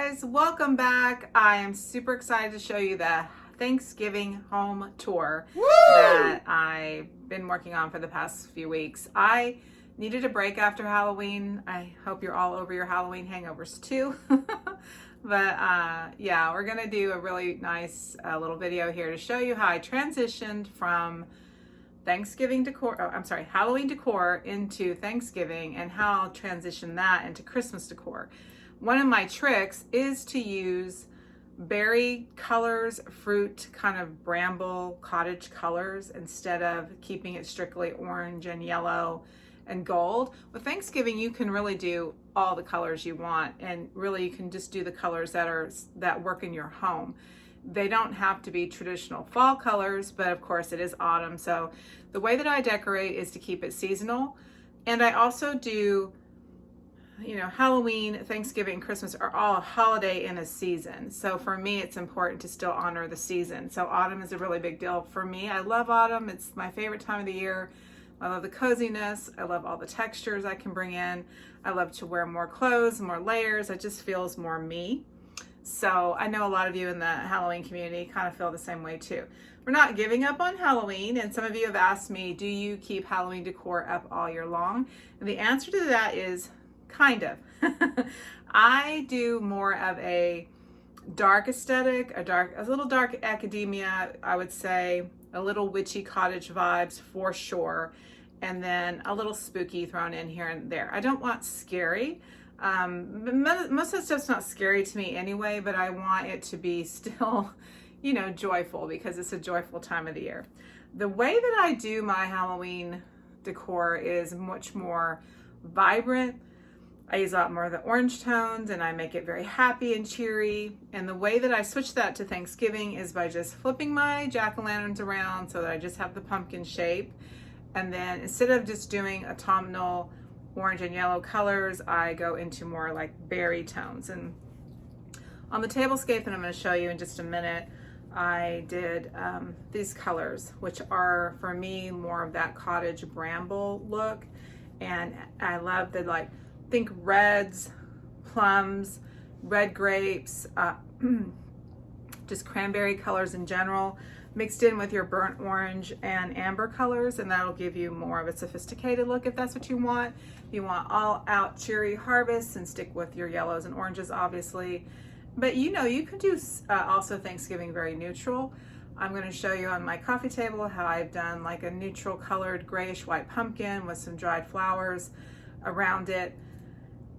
guys, welcome back. I am super excited to show you the Thanksgiving home tour that I've been working on for the past few weeks. I needed a break after Halloween. I hope you're all over your Halloween hangovers too. But yeah, we're gonna do a really nice little video here to show you how I transitioned from Thanksgiving decor, Halloween decor into Thanksgiving, and how I'll transition that into Christmas decor. One of my tricks is to use berry colors, fruit, kind of bramble cottage colors, instead of keeping it strictly orange and yellow and gold. With Thanksgiving, you can really do all the colors you want, and really you can just do the colors that work in your home. They don't have to be traditional fall colors, but of course it is autumn. So the way that I decorate is to keep it seasonal. And I also do, Halloween, Thanksgiving, Christmas are all a holiday in a season. So for me, it's important to still honor the season. So autumn is a really big deal for me. I love autumn. It's my favorite time of the year. I love the coziness. I love all the textures I can bring in. I love to wear more clothes, more layers. It just feels more me. So I know a lot of you in the Halloween community kind of feel the same way too. We're not giving up on Halloween, and some of you have asked me, do you keep Halloween decor up all year long? And the answer to that is kind of. I do more of a dark aesthetic, a little dark academia, I would say, a little witchy cottage vibes for sure, and then a little spooky thrown in here and there. I don't want scary. Most of the stuff's not scary to me anyway, but I want it to be still, joyful, because it's a joyful time of the year. The way that I do my Halloween decor is much more vibrant. I use a lot more of the orange tones, and I make it very happy and cheery. And the way that I switch that to Thanksgiving is by just flipping my jack-o'-lanterns around so that I just have the pumpkin shape. And then instead of just doing autumnal orange and yellow colors, I go into more like berry tones. And on the tablescape that I'm going to show you in just a minute, I did these colors, which are for me more of that cottage bramble look. And I love the think reds, plums, red grapes, just cranberry colors in general, mixed in with your burnt orange and amber colors, and that'll give you more of a sophisticated look if that's what you want. If you want all out cheery harvests, and stick with your yellows and oranges, obviously. But you could do also Thanksgiving very neutral. I'm going to show you on my coffee table how I've done like a neutral colored grayish white pumpkin with some dried flowers around it.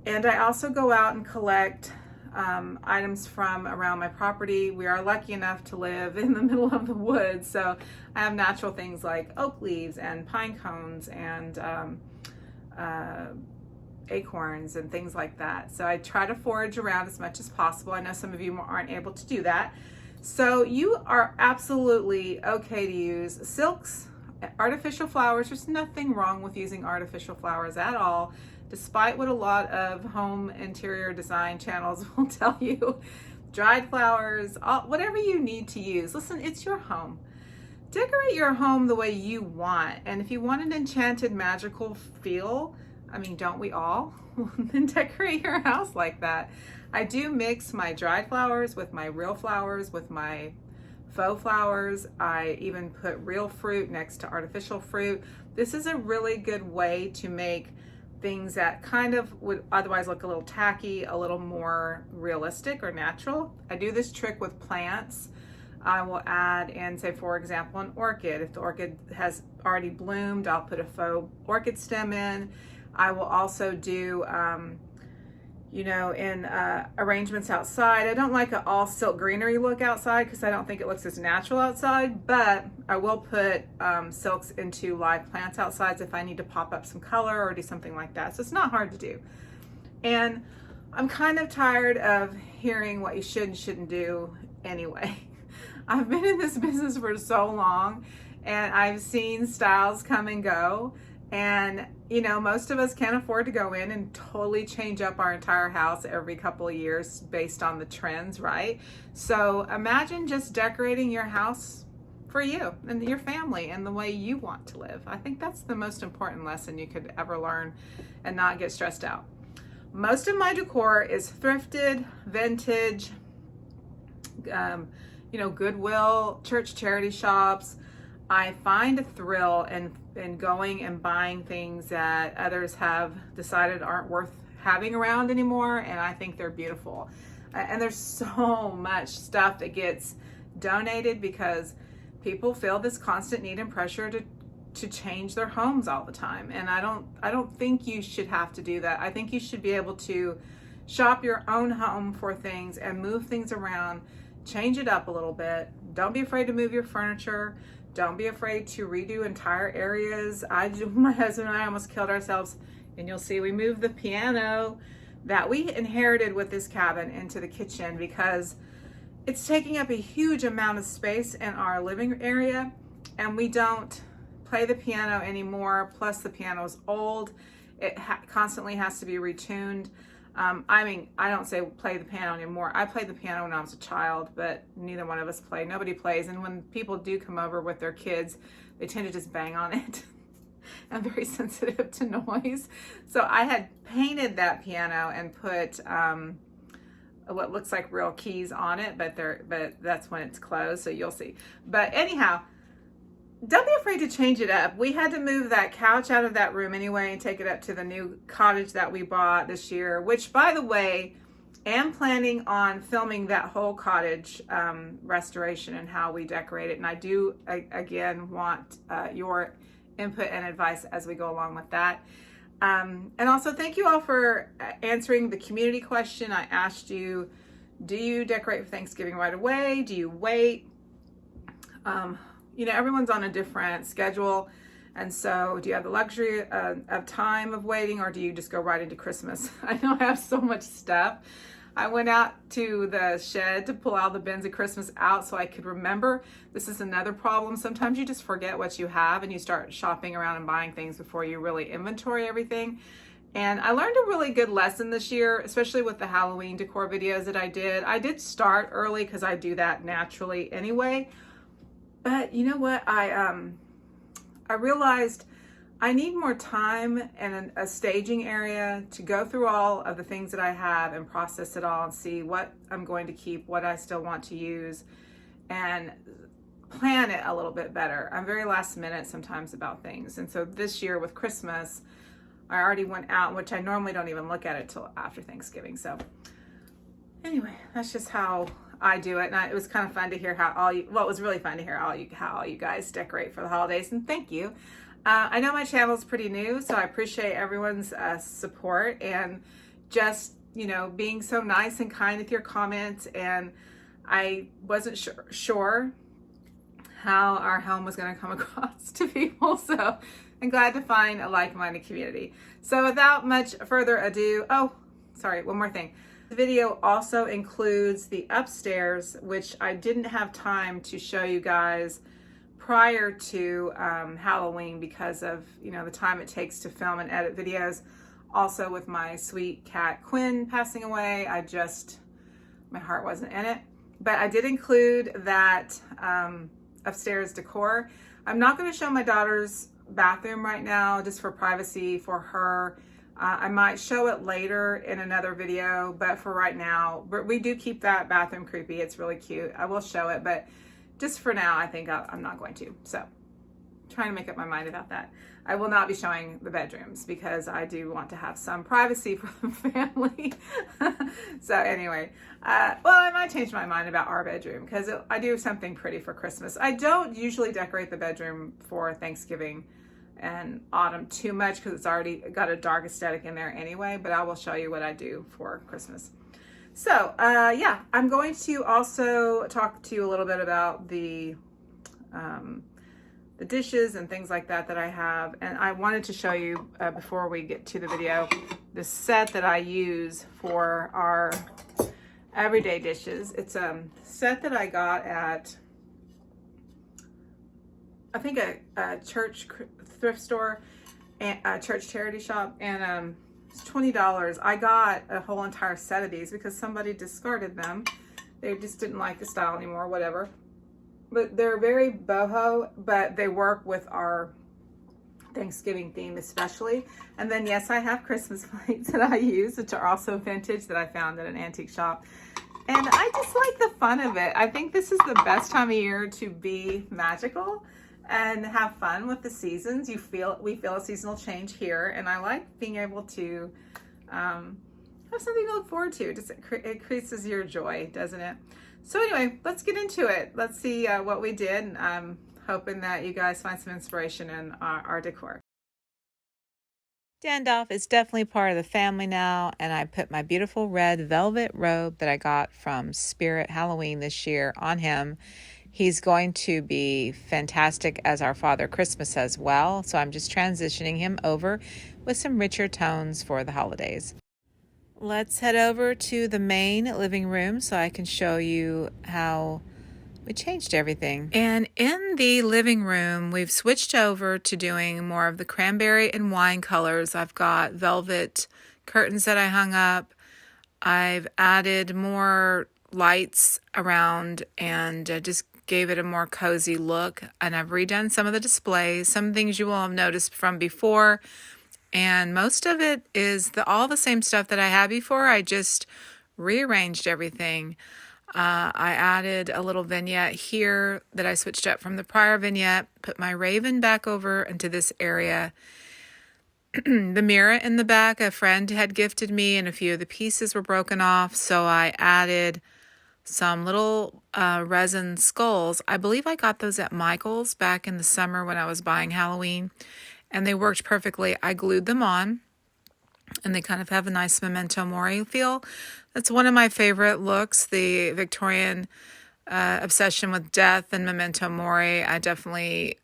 And I also go out and collect items from around my property. We are lucky enough to live in the middle of the woods, so I have natural things like oak leaves and pine cones and acorns and things like that. So I try to forage around as much as possible. I know some of you aren't able to do that. So you are absolutely okay to use silks, artificial flowers. There's nothing wrong with using artificial flowers at all, despite what a lot of home interior design channels will tell you. Dried flowers, whatever you need to use. Listen, it's your home. Decorate your home the way you want. And if you want an enchanted, magical feel, don't we all? Then decorate your house like that. I do mix my dried flowers with my real flowers, with my faux flowers. I even put real fruit next to artificial fruit. This is a really good way to make things that kind of would otherwise look a little tacky, a little more realistic or natural. I do this trick with plants. I will add in, say for example, an orchid. If the orchid has already bloomed, I'll put a faux orchid stem in. I will also do, in arrangements outside. I don't like an all silk greenery look outside because I don't think it looks as natural outside, but I will put silks into live plants outside if I need to pop up some color or do something like that. So it's not hard to do. And I'm kind of tired of hearing what you should and shouldn't do anyway. I've been in this business for so long, and I've seen styles come and go. And most of us can't afford to go in and totally change up our entire house every couple of years based on the trends, right? So imagine just decorating your house for you and your family and the way you want to live. I think that's the most important lesson you could ever learn and not get stressed out. Most of my decor is thrifted, vintage, Goodwill, church charity shops. I find a thrill in going and buying things that others have decided aren't worth having around anymore, and I think they're beautiful. And there's so much stuff that gets donated because people feel this constant need and pressure to change their homes all the time. And I don't think you should have to do that. I think you should be able to shop your own home for things and move things around, change it up a little bit. Don't be afraid to move your furniture. Don't be afraid to redo entire areas. My husband and I almost killed ourselves, and you'll see we moved the piano that we inherited with this cabin into the kitchen because it's taking up a huge amount of space in our living area, and we don't play the piano anymore. Plus the piano is old. It constantly has to be retuned. I don't say play the piano anymore. I played the piano when I was a child, but neither one of us play. Nobody plays. And when people do come over with their kids, they tend to just bang on it. I'm very sensitive to noise. So I had painted that piano and put what looks like real keys on it, but that's when it's closed, so you'll see. But anyhow, don't be afraid to change it up. We had to move that couch out of that room anyway and take it up to the new cottage that we bought this year, which, by the way, am planning on filming that whole cottage restoration and how we decorate it. And I do, again, want your input and advice as we go along with that. And also, thank you all for answering the community question. I asked you, do you decorate for Thanksgiving right away? Do you wait? Everyone's on a different schedule. And so do you have the luxury of time of waiting, or do you just go right into Christmas? I know I have so much stuff. I went out to the shed to pull all the bins of Christmas out so I could remember. This is another problem. Sometimes you just forget what you have and you start shopping around and buying things before you really inventory everything. And I learned a really good lesson this year, especially with the Halloween decor videos that I did. I did start early because I do that naturally anyway. But you know what? I realized I need more time and a staging area to go through all of the things that I have and process it all and see what I'm going to keep, what I still want to use, and plan it a little bit better. I'm very last minute sometimes about things. And so this year with Christmas, I already went out, which I normally don't even look at it till after Thanksgiving. So anyway, that's just how I do it. And it was kind of fun to hear it was really fun to hear how all you guys decorate for the holidays. And thank you. I know my channel is pretty new, so I appreciate everyone's support and just, being so nice and kind with your comments. And I wasn't sure how our home was going to come across to people, so I'm glad to find a like-minded community. So without much further ado, one more thing. The video also includes the upstairs, which I didn't have time to show you guys prior to Halloween because of the time it takes to film and edit videos. Also, with my sweet cat Quinn passing away, my heart wasn't in it. But I did include that upstairs decor. I'm not going to show my daughter's bathroom right now, just for privacy for her. I might show it later in another video, but for right now, we do keep that bathroom creepy. It's really cute. I will show it, but just for now, I think I'm not going to. So, trying to make up my mind about that. I will not be showing the bedrooms because I do want to have some privacy for the family. So anyway, I might change my mind about our bedroom because I do something pretty for Christmas. I don't usually decorate the bedroom for Thanksgiving and autumn too much because it's already got a dark aesthetic in there anyway, but I will show you what I do for Christmas. So I'm going to also talk to you a little bit about the dishes and things like that I have. And I wanted to show you before we get to the video, the set that I use for our everyday dishes. It's a set that I got at, I think, a church thrift store and a church charity shop, and it's $20. I got a whole entire set of these because somebody discarded them. They just didn't like the style anymore, whatever. But they're very boho, but they work with our Thanksgiving theme especially. And then yes, I have Christmas lights that I use, which are also vintage, that I found at an antique shop. And I just like the fun of it. I think this is the best time of year to be magical and have fun with the seasons. We feel a seasonal change here, and I like being able to have something to look forward to. It increases your joy, doesn't it? So anyway, let's get into it. Let's see what we did. I'm hoping that you guys find some inspiration in our decor. Standoff is definitely part of the family now, and I put my beautiful red velvet robe that I got from Spirit Halloween this year on him. He's going to be fantastic as our Father Christmas as well, so I'm just transitioning him over with some richer tones for the holidays. Let's head over to the main living room so I can show you how we changed everything. And in the living room, we've switched over to doing more of the cranberry and wine colors. I've got velvet curtains that I hung up. I've added more lights around and just gave it a more cozy look. And I've redone some of the displays, some things you will have noticed from before. And most of it is all the same stuff that I had before. I just rearranged everything. I added a little vignette here that I switched up from the prior vignette, put my raven back over into this area. The mirror in the back, a friend had gifted me, and a few of the pieces were broken off, so I added some little resin skulls. I believe I got those at Michael's back in the summer when I was buying Halloween, and they worked perfectly. I glued them on, and they kind of have a nice memento mori feel. That's one of my favorite looks, the Victorian obsession with death and memento mori. I definitely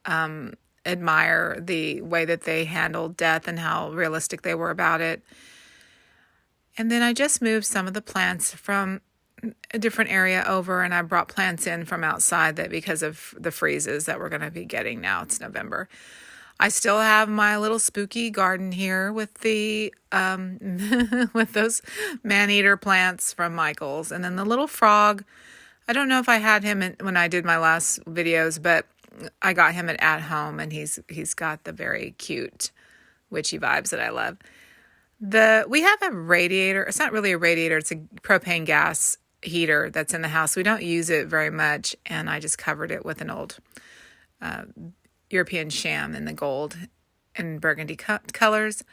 admire the way that they handled death and how realistic they were about it. And then I just moved some of the plants from a different area over, and I brought plants in from outside that because of the freezes that we're going to be getting now. It's November. I still have my little spooky garden here with the with those man-eater plants from Michael's. And then the little frog, I don't know if I had him when I did my last videos, but I got him at home, and he's got the very cute witchy vibes that I love. We have a radiator. It's not really a radiator. It's a propane gas heater that's in the house. We don't use it very much, and I just covered it with an old European sham in the gold and burgundy colors.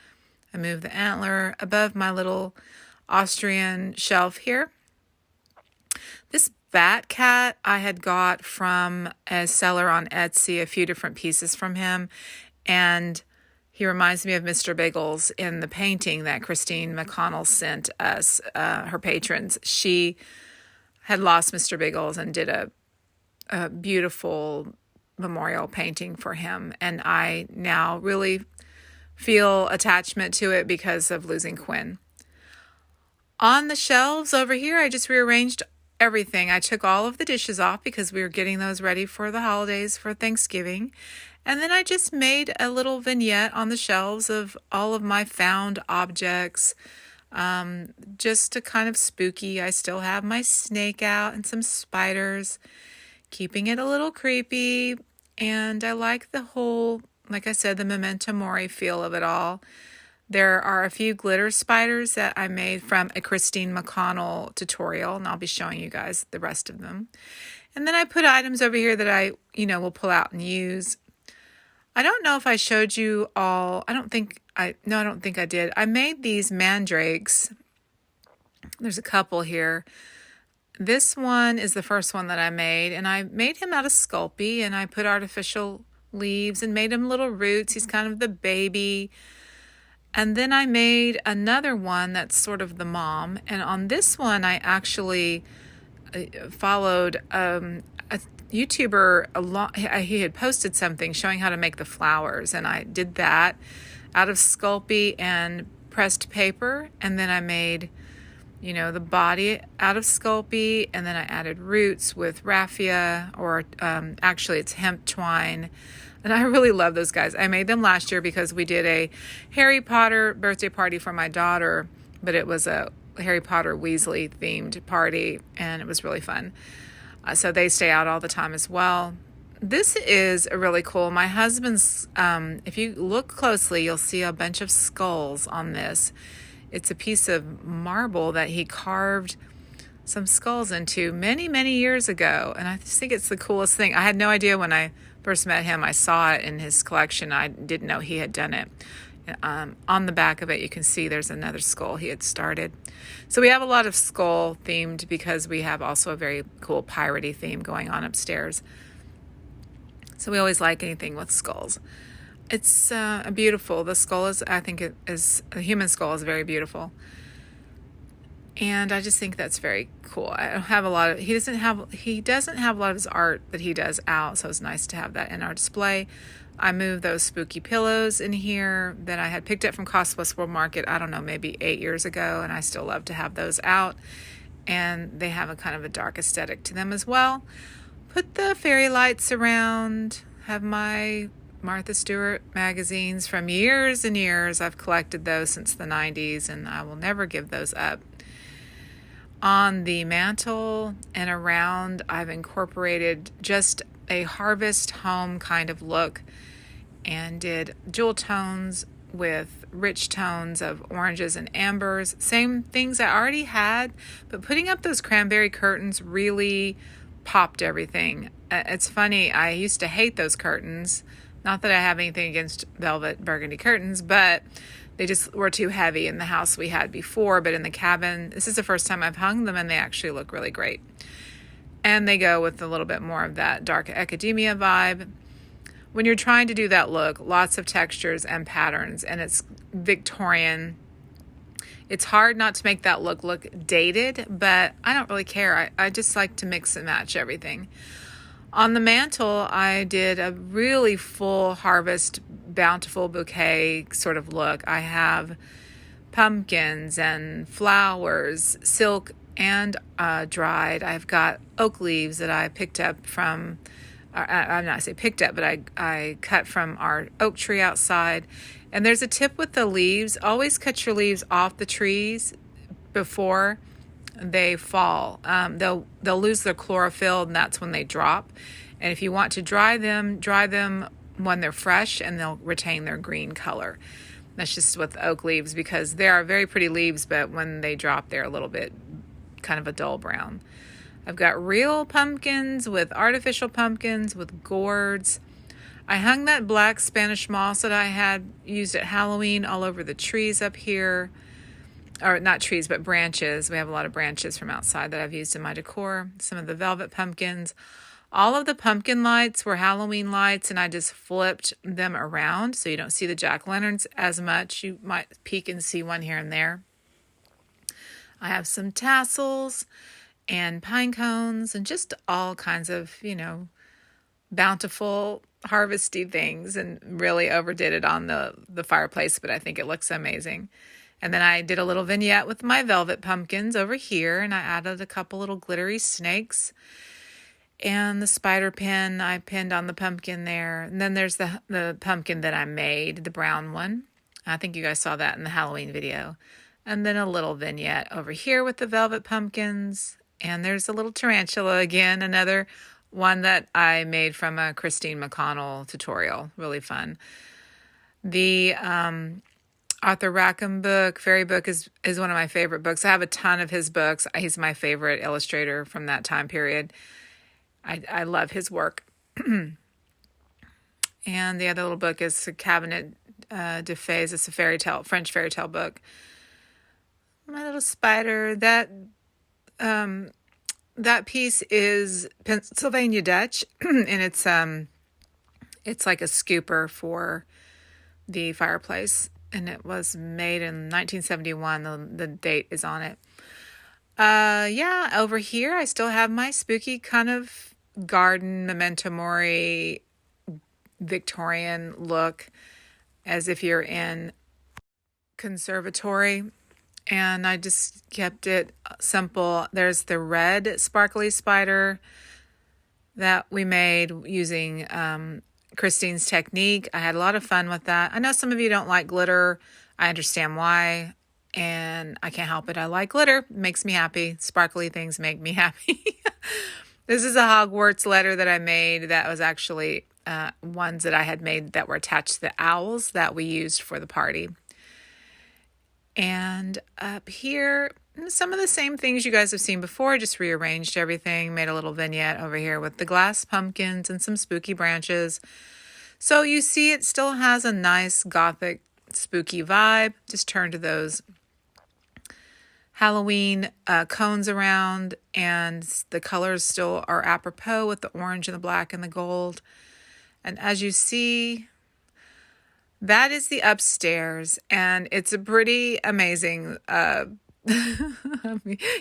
I moved the antler above my little Austrian shelf here. This bat cat I had got from a seller on Etsy, a few different pieces from him, and he reminds me of Mr. Biggles in the painting that Christine McConnell sent us, her patrons. She had lost Mr. Biggles and did a beautiful memorial painting for him, and I now really feel attachment to it because of losing Quinn. On the shelves over here, I just rearranged everything. I took all of the dishes off because we were getting those ready for the holidays for Thanksgiving, and then I just made a little vignette on the shelves of all of my found objects, just to kind of spooky. I still have my snake out and some spiders, keeping it a little creepy. And I like the whole, like I said, the memento mori feel of it all. There are a few glitter spiders that I made from a Christine McConnell tutorial, and I'll be showing you guys the rest of them. And then I put items over here that I, will pull out and use. I don't know if I showed you all. I don't think I did. I made these mandrakes. There's a couple here. This one is the first one that I made, and I made him out of Sculpey, and I put artificial leaves and made him little roots. He's kind of the baby. And then I made another one that's sort of the mom, and on this one I actually followed a YouTuber. He had posted something showing how to make the flowers, and I did that out of Sculpey and pressed paper, and then I made the body out of Sculpey, and then I added roots with raffia, or actually it's hemp twine. And I really love those guys. I made them last year because we did a Harry Potter birthday party for my daughter, but it was a Harry Potter Weasley themed party, and it was really fun. So they stay out all the time as well. This is really cool. My husband's, if you look closely, you'll see a bunch of skulls on this. It's a piece of marble that he carved some skulls into many, many years ago. And I just think it's the coolest thing. I had no idea when I first met him. I saw it in his collection. I didn't know he had done it. On the back of it, you can see there's another skull he had started. So we have a lot of skull themed because we have also a very cool piratey theme going on upstairs. So we always like anything with skulls. It's beautiful. The skull is, I think it is, the human skull is very beautiful. And I just think that's very cool. I don't have a lot of, he doesn't have a lot of his art that he does out. So it's nice to have that in our display. I moved those spooky pillows in here that I had picked up from Cost Plus World Market, I don't know, maybe 8 years ago. And I still love to have those out. And they have a kind of a dark aesthetic to them as well. Put the fairy lights around, have my Martha Stewart magazines from years and years. I've collected those since the 90s, and I will never give those up. On the mantle and around, I've incorporated just a harvest home kind of look and did jewel tones with rich tones of oranges and ambers. Same things I already had, but putting up those cranberry curtains really popped everything. It's funny, I used to hate those curtains. Not that I have anything against velvet burgundy curtains, but they just were too heavy in the house we had before. But in the cabin, this is the first time I've hung them, and they actually look really great. And they go with a little bit more of that dark academia vibe. When you're trying to do that look, lots of textures and patterns, and it's Victorian. It's hard not to make that look dated, but I don't really care. I just like to mix and match everything. On the mantle, I did a really full harvest, bountiful bouquet sort of look. I have pumpkins and flowers, silk and dried. I've got oak leaves that I picked up from, I'm not say picked up, but I cut from our oak tree outside. And there's a tip with the leaves. Always cut your leaves off the trees before they fall. They'll lose their chlorophyll, and that's when they drop. And if you want to dry them when they're fresh, and they'll retain their green color. That's just with oak leaves, because they are very pretty leaves, but when they drop, they're a little bit kind of a dull brown. I've got real pumpkins with artificial pumpkins with gourds. I hung that black Spanish moss that I had used at Halloween all over the trees up here. Or not trees, but branches. We have a lot of branches from outside that I've used in my decor. Some of the velvet pumpkins. All of the pumpkin lights were Halloween lights, and I just flipped them around so you don't see the jack-o'-lanterns as much. You might peek and see one here and there. I have some tassels and pine cones and just all kinds of, bountiful, harvesty things, and really overdid it on the fireplace, but I think it looks amazing. And then I did a little vignette with my velvet pumpkins over here, and I added a couple little glittery snakes. And the spider pin I pinned on the pumpkin there. And then there's the pumpkin that I made, the brown one. I think you guys saw that in the Halloween video. And then a little vignette over here with the velvet pumpkins. And there's a little tarantula again, another one that I made from a Christine McConnell tutorial. Really fun. The Arthur Rackham book, Fairy Book, is one of my favorite books. I have a ton of his books. He's my favorite illustrator from that time period. I love his work. And the other little book is Cabinet de Fées. It's a French fairy tale book. My little spider, that piece is Pennsylvania Dutch, and it's like a scooper for the fireplace, and it was made in 1971. The date is on it. Over here I still have my spooky kind of garden memento mori Victorian look, as if you're in conservatory. And I just kept it simple. There's the red sparkly spider that we made using Christine's technique. I had a lot of fun with that. I know some of you don't like glitter. I understand why, and I can't help it. I like glitter. It makes me happy. Sparkly things make me happy. This is a Hogwarts letter that I made that was actually ones that I had made that were attached to the owls that we used for the party. And up here, some of the same things you guys have seen before, just rearranged everything, made a little vignette over here with the glass pumpkins and some spooky branches. So you see it still has a nice gothic spooky vibe. Just turn to those Halloween cones around, and the colors still are apropos with the orange and the black and the gold. And as you see, that is the upstairs, and it's a pretty amazing. I'm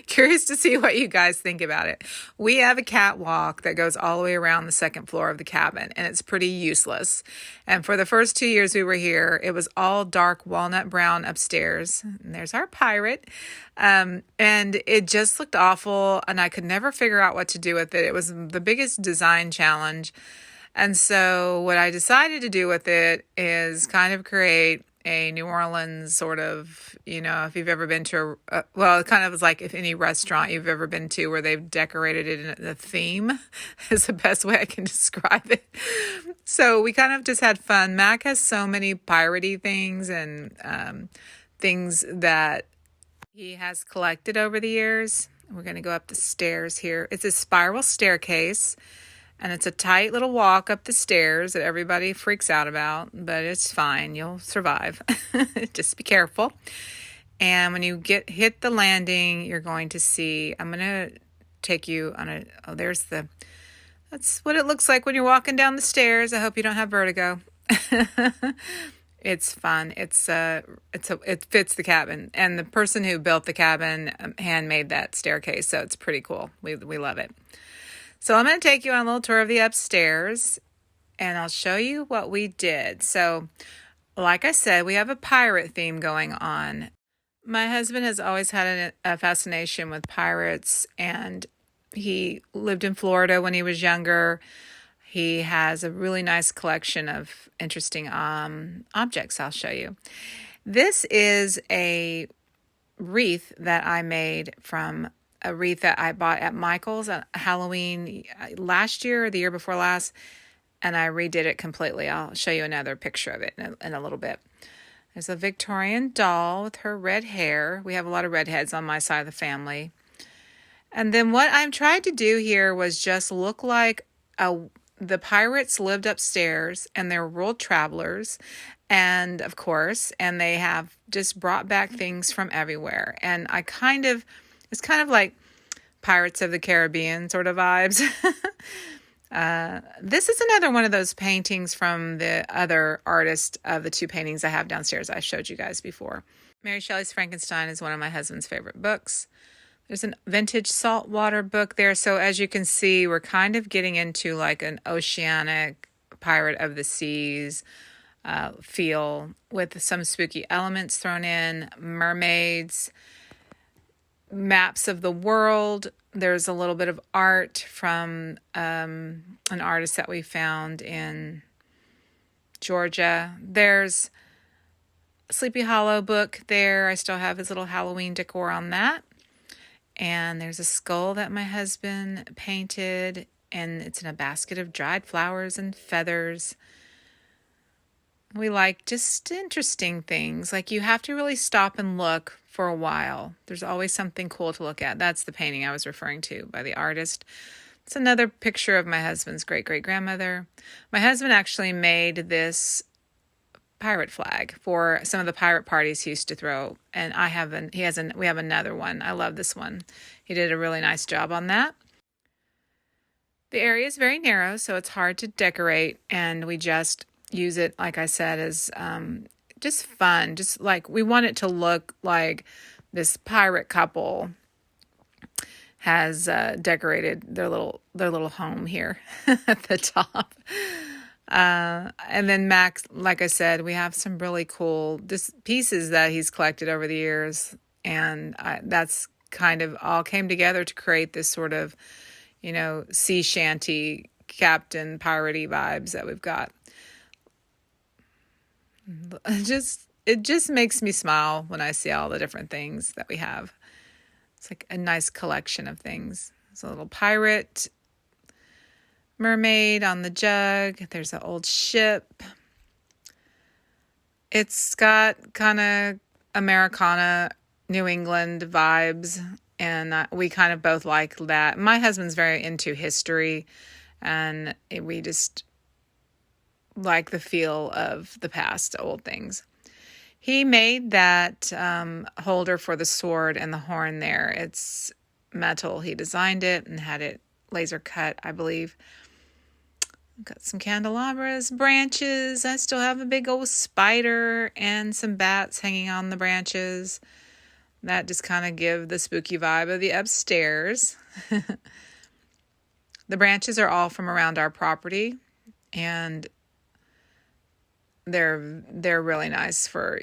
curious to see what you guys think about it. We have a catwalk that goes all the way around the second floor of the cabin, and it's pretty useless. And for the first 2 years we were here, it was all dark walnut brown upstairs. And there's our pirate. And it just looked awful, and I could never figure out what to do with it. It was the biggest design challenge. And so what I decided to do with it is kind of create a New Orleans sort of, if you've ever been to well, it kind of is like if any restaurant you've ever been to where they've decorated it in a theme is the best way I can describe it. So we kind of just had fun. Mac has so many piratey things and things that he has collected over the years. We're going to go up the stairs here. It's a spiral staircase. And it's a tight little walk up the stairs that everybody freaks out about, but it's fine. You'll survive. Just be careful. And when you hit the landing, you're going to see, I'm going to take you on that's what it looks like when you're walking down the stairs. I hope you don't have vertigo. It's fun. It fits the cabin. And the person who built the cabin handmade that staircase, so it's pretty cool. We love it. So I'm going to take you on a little tour of the upstairs, and I'll show you what we did. So, like I said, we have a pirate theme going on. My husband has always had a fascination with pirates, and he lived in Florida when he was younger. He has a really nice collection of interesting objects I'll show you. This is a wreath that I made from a wreath that I bought at Michael's at Halloween last year or the year before last, and I redid it completely. I'll show you another picture of it in a little bit. There's a Victorian doll with her red hair. We have a lot of redheads on my side of the family. And then what I'm trying to do here was just look like the pirates lived upstairs, and they're world travelers, and they have just brought back things from everywhere. And it's kind of like Pirates of the Caribbean sort of vibes. This is another one of those paintings from the other artist of the two paintings I have downstairs I showed you guys before. Mary Shelley's Frankenstein is one of my husband's favorite books. There's a vintage saltwater book there. So as you can see, we're kind of getting into like an oceanic pirate of the seas feel with some spooky elements thrown in, mermaids, maps of the world. There's a little bit of art from an artist that we found in Georgia. There's a Sleepy Hollow book there. I still have his little Halloween decor on that. And there's a skull that my husband painted, and it's in a basket of dried flowers and feathers. We like just interesting things. Like, you have to really stop and look for a while. There's always something cool to look at. That's the painting I was referring to by the artist. It's another picture of my husband's great-great-grandmother. My husband actually made this pirate flag for some of the pirate parties he used to throw, and we have another one. I love this one. He did a really nice job on that. The area is very narrow, so it's hard to decorate, and we just use it, like I said, as just fun. Just like we want it to look like this pirate couple has decorated their little home here at the top. And then Max, like I said, we have some really cool pieces that he's collected over the years, and that's kind of all came together to create this sort of, sea shanty captain piratey vibes that we've got. It just makes me smile when I see all the different things that we have. It's like a nice collection of things. It's a little pirate mermaid on the jug. There's an old ship. It's got kind of Americana, New England vibes, and we kind of both like that. My husband's very into history, and we just like the feel of the past, old things. He made that holder for the sword and the horn there. It's metal. He designed it and had it laser cut, I believe. Got some candelabras, branches. I still have a big old spider and some bats hanging on the branches. That just kind of give the spooky vibe of the upstairs. The branches are all from around our property, and they're really nice for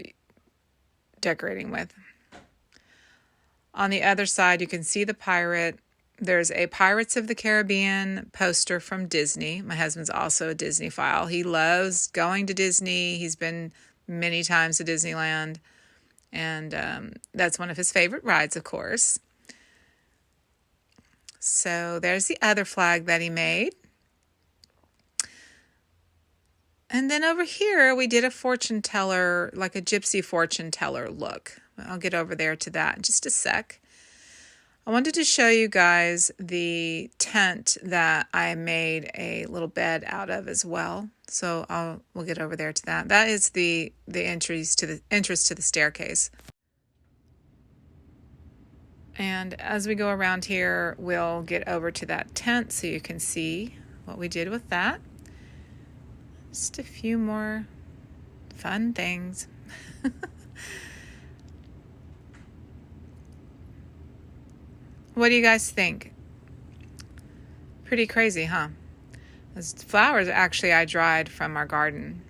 decorating with. On the other side, you can see the pirate. There's a Pirates of the Caribbean poster from Disney. My husband's also a Disney-phile. He loves going to Disney. He's been many times to Disneyland. And that's one of his favorite rides, of course. So there's the other flag that he made. And then over here, we did a fortune teller, like a gypsy fortune teller look. I'll get over there to that in just a sec. I wanted to show you guys the tent that I made a little bed out of as well. So we'll get over there to that. That is the entrance to the staircase. And as we go around here, we'll get over to that tent so you can see what we did with that. Just a few more fun things. What do you guys think? Pretty crazy, huh? Those flowers actually I dried from our garden.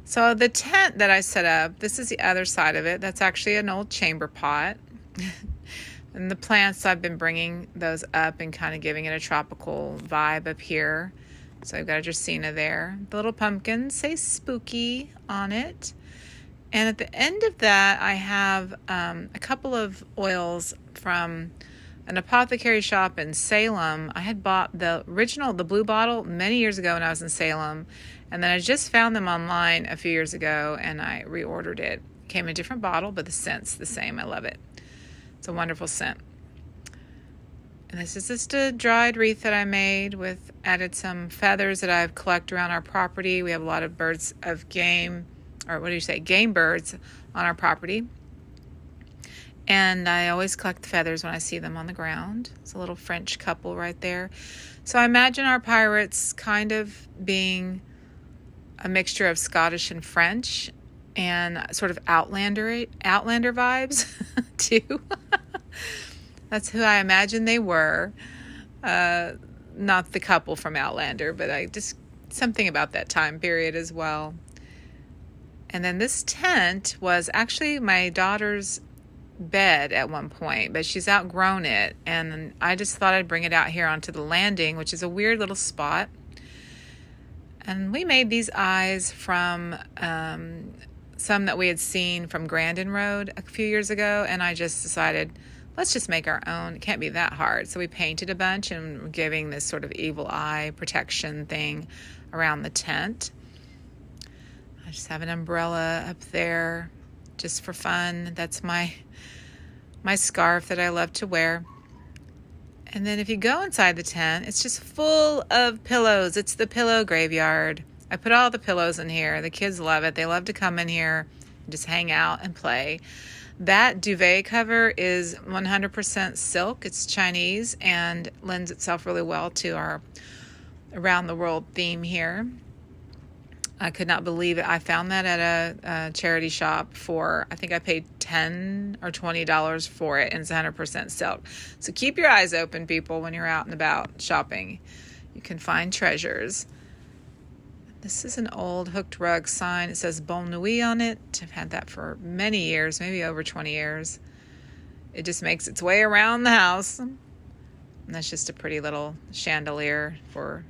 So the tent that I set up, this is the other side of it. That's actually an old chamber pot. And the plants, I've been bringing those up and kind of giving it a tropical vibe up here. So I've got a Dracaena there. The little pumpkins say spooky on it. And at the end of that, I have a couple of oils from an apothecary shop in Salem. I had bought the blue bottle many years ago when I was in Salem. And then I just found them online a few years ago and I reordered it. It came in a different bottle, but the scent's the same. I love it. It's a wonderful scent. And this is just a dried wreath that I made with added some feathers that I've collected around our property. We have a lot of birds of game, or what do you say, game birds on our property. And I always collect the feathers when I see them on the ground. It's a little French couple right there. So I imagine our pirates kind of being a mixture of Scottish and French and sort of Outlander vibes too. That's who I imagine they were. Not the couple from Outlander, but something about that time period as well. And then this tent was actually my daughter's bed at one point, but she's outgrown it, and I just thought I'd bring it out here onto the landing, which is a weird little spot. And we made these eyes from some that we had seen from Grandin Road a few years ago, and I just decided, let's just make our own. It can't be that hard. So we painted a bunch and we're giving this sort of evil eye protection thing around the tent. I just have an umbrella up there just for fun. That's my scarf that I love to wear. And then if you go inside the tent, it's just full of pillows. It's the pillow graveyard. I put all the pillows in here. The kids love it. They love to come in here and just hang out and play. That duvet cover is 100% silk. It's Chinese and lends itself really well to our around the world theme here. I could not believe it. I found that at a charity shop for, I think I paid $10 or $20 for it, and it's 100% silk. So keep your eyes open, people, when you're out and about shopping. You can find treasures. This is an old hooked rug sign. It says Bonne Nuit on it. I've had that for many years, maybe over 20 years. It just makes its way around the house. And that's just a pretty little chandelier for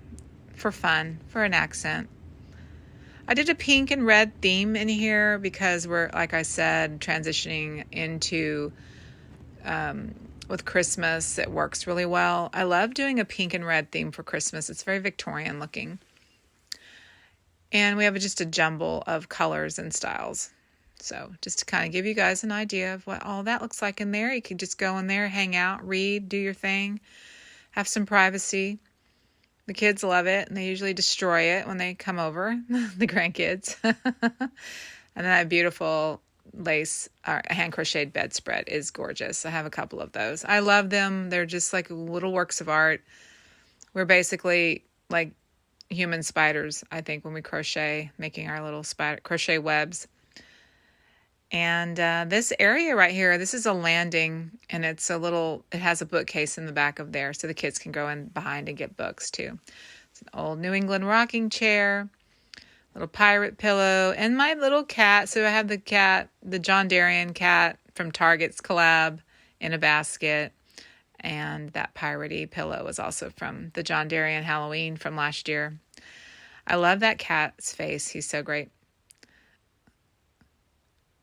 fun, for an accent. I did a pink and red theme in here because we're, like I said, transitioning into with Christmas. It works really well. I love doing a pink and red theme for Christmas. It's very Victorian looking. And we have just a jumble of colors and styles. So just to kind of give you guys an idea of what all that looks like in there. You can just go in there, hang out, read, do your thing, have some privacy. The kids love it, and they usually destroy it when they come over, the grandkids. And that beautiful lace, hand-crocheted bedspread is gorgeous. I have a couple of those. I love them. They're just like little works of art. We're basically like human spiders, I think, when we crochet, making our little spider crochet webs. And this area right here, this is a landing, and it has a bookcase in the back of there, so the kids can go in behind and get books too. It's an old New England rocking chair, little pirate pillow, and my little cat. So I have the cat, the John Darien cat from Target's collab, in a basket. And that piratey pillow is also from the John Darien Halloween from last year. I love that cat's face. He's so great.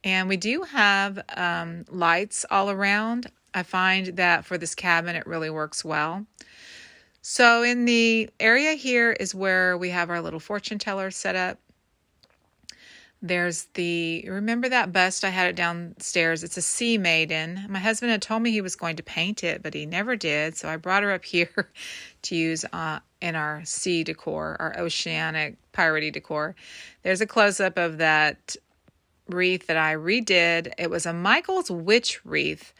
And we do have lights all around. I find that for this cabin, it really works well. So in the area here is where we have our little fortune teller set up. There's remember that bust? I had it downstairs. It's a sea maiden. My husband had told me he was going to paint it, but he never did. So I brought her up here to use in our sea decor, our oceanic piratey decor. There's a close-up of that wreath that I redid. It was a Michael's witch wreath,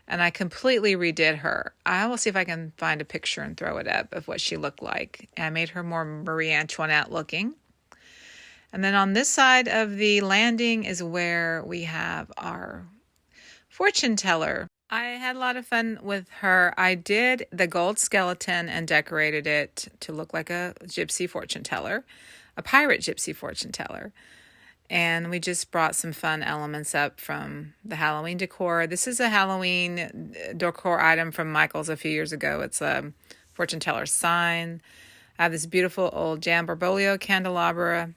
and I completely redid her. I will see if I can find a picture and throw it up of what she looked like. I made her more Marie Antoinette looking. And then on this side of the landing is where we have our fortune teller. I had a lot of fun with her. I did the gold skeleton and decorated it to look like a gypsy fortune teller, a pirate gypsy fortune teller. And we just brought some fun elements up from the Halloween decor. This is a Halloween decor item from Michael's a few years ago. It's a fortune teller sign. I have this beautiful old Jamborbolio candelabra.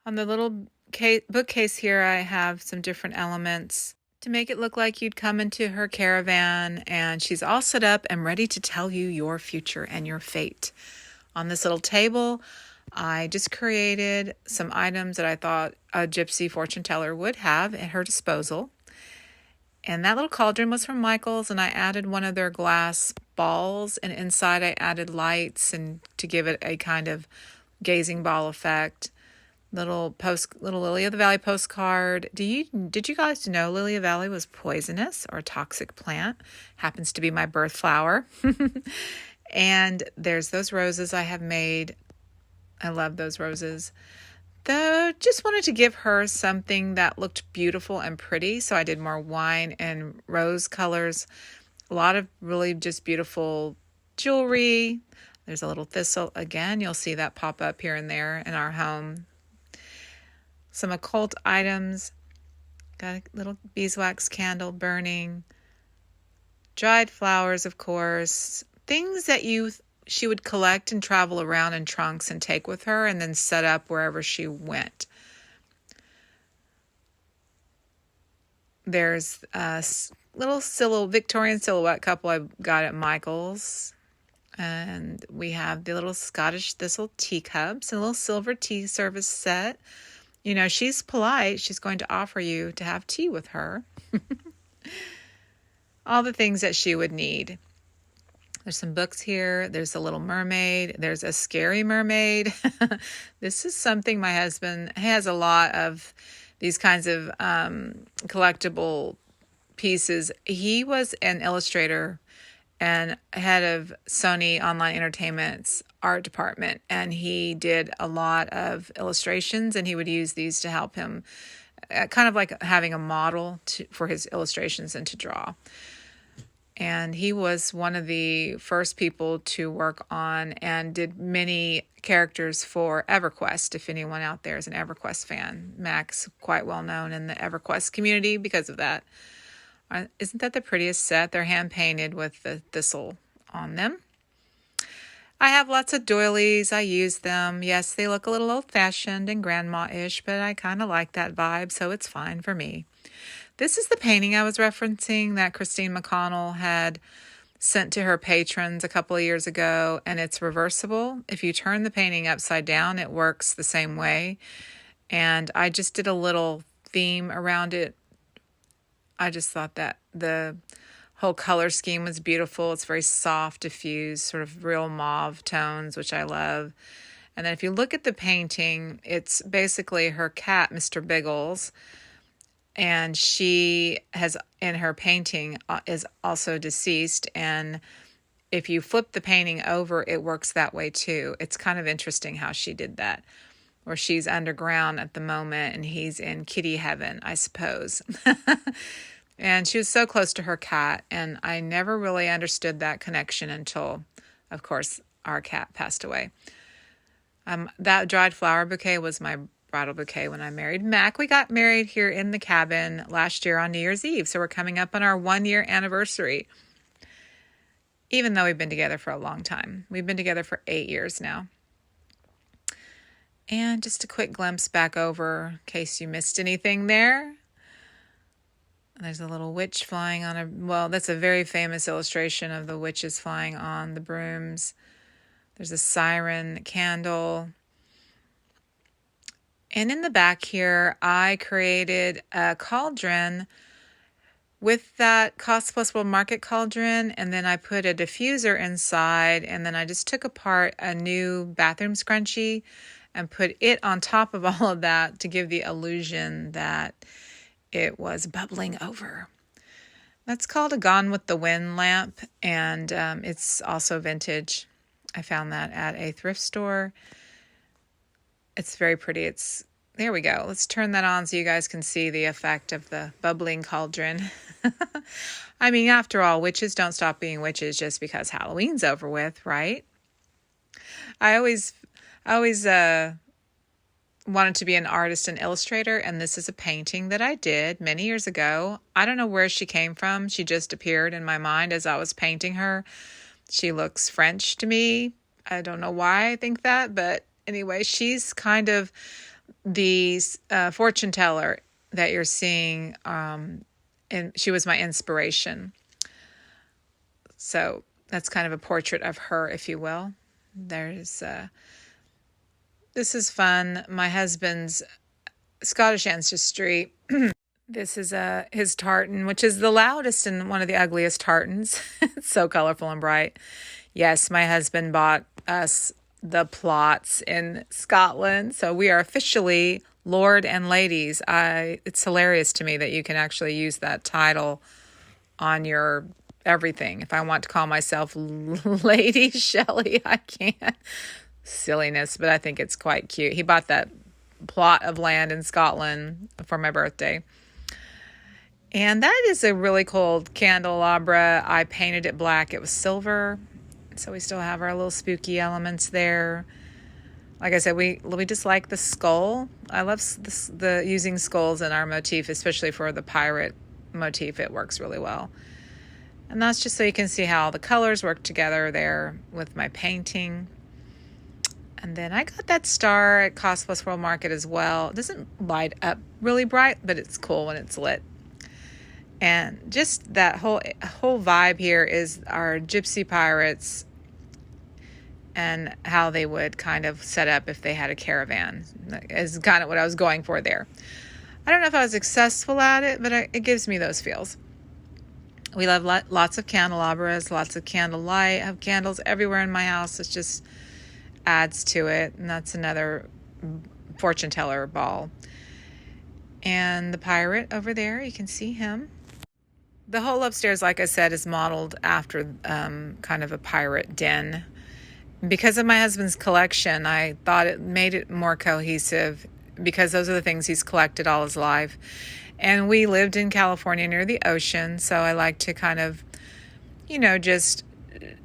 On the little bookcase here, I have some different elements to make it look like you'd come into her caravan. And she's all set up and ready to tell you your future and your fate. On this little table, I just created some items that I thought a gypsy fortune teller would have at her disposal. And that little cauldron was from Michael's, and I added one of their glass balls, and inside I added lights and to give it a kind of gazing ball effect. Little Lily of the Valley postcard. Did you guys know Lily of the Valley was poisonous or a toxic plant? Happens to be my birth flower. And there's those roses I have made. I love those roses. Though, just wanted to give her something that looked beautiful and pretty, so I did more wine and rose colors. A lot of really just beautiful jewelry. There's a little thistle. Again, you'll see that pop up here and there in our home. Some occult items. Got a little beeswax candle burning. Dried flowers, of course. Things that she would collect and travel around in trunks and take with her and then set up wherever she went. There's a little Victorian silhouette couple I got at Michael's. And we have the little Scottish thistle teacups and a little silver tea service set. You know, she's polite. She's going to offer you to have tea with her. All the things that she would need. There's some books here. There's a little mermaid. There's a scary mermaid. This is something my husband has a lot of these kinds of collectible pieces. He was an illustrator and head of Sony Online Entertainment's art department. And he did a lot of illustrations, and he would use these to help him, kind of like having a model for his illustrations and to draw. And he was one of the first people to work on and did many characters for EverQuest. If anyone out there is an EverQuest fan, Mac's quite well known in the EverQuest community because of that. Isn't that the prettiest set? They're hand painted with the thistle on them. I have lots of doilies. I use them. Yes, they look a little old-fashioned and grandma-ish, but I kind of like that vibe, so it's fine for me. This is the painting I was referencing that Christine McConnell had sent to her patrons a couple of years ago, and it's reversible. If you turn the painting upside down, it works the same way. And I just did a little theme around it. I just thought that the whole color scheme was beautiful. It's very soft, diffused, sort of real mauve tones, which I love. And then if you look at the painting, it's basically her cat, Mr. Biggles. And she has, in her painting, is also deceased. And if you flip the painting over, it works that way too. It's kind of interesting how she did that. Or she's underground at the moment and he's in kitty heaven, I suppose. And she was so close to her cat. And I never really understood that connection until, of course, our cat passed away. That dried flower bouquet was my bridal bouquet when I married Mac. We got married here in the cabin last year on New Year's Eve. So we're coming up on our 1-year anniversary. Even though we've been together for a long time. We've been together for 8 years now. And just a quick glimpse back over in case you missed anything there. There's a little witch flying on well, that's a very famous illustration of the witches flying on the brooms. There's a siren candle. And in the back here, I created a cauldron with that Cost Plus World Market cauldron, and then I put a diffuser inside, and then I just took apart a new bathroom scrunchie and put it on top of all of that to give the illusion that it was bubbling over. That's called a Gone with the Wind lamp, and it's also vintage. I found that at a thrift store. It's very pretty. There we go. Let's turn that on so you guys can see the effect of the bubbling cauldron. I mean, after all, witches don't stop being witches just because Halloween's over with, right? I always wanted to be an artist and illustrator, and this is a painting that I did many years ago. I don't know where she came from. She just appeared in my mind as I was painting her. She looks French to me. I don't know why I think that, but anyway, she's kind of the fortune teller that you're seeing, and she was my inspiration. So that's kind of a portrait of her, if you will. This is fun. My husband's Scottish ancestry. This is his tartan, which is the loudest and one of the ugliest tartans. It's so colorful and bright. Yes, my husband bought us the plots in Scotland. So we are officially Lord and Ladies. It's hilarious to me that you can actually use that title on your everything. If I want to call myself Lady Shelley, I can. Silliness, but I think it's quite cute. He bought that plot of land in Scotland for my birthday. And that is a really cool candelabra. I painted it black. It was silver. So we still have our little spooky elements there. Like I said, we just like the skull. I love the using skulls in our motif, especially for the pirate motif. It works really well. And that's just so you can see how the colors work together there with my painting. And then I got that star at Cost Plus World Market as well. It doesn't light up really bright, but it's cool when it's lit. And just that whole vibe here is our gypsy pirates and how they would kind of set up if they had a caravan. That is kind of what I was going for there. I don't know if I was successful at it, but it gives me those feels. We love lots of candelabras, lots of candlelight. I have candles everywhere in my house. It just adds to it. And that's another fortune teller ball. And the pirate over there, you can see him. The whole upstairs, like I said, is modeled after kind of a pirate den. Because of my husband's collection, I thought it made it more cohesive because those are the things he's collected all his life. And we lived in California near the ocean, so I like to kind of, just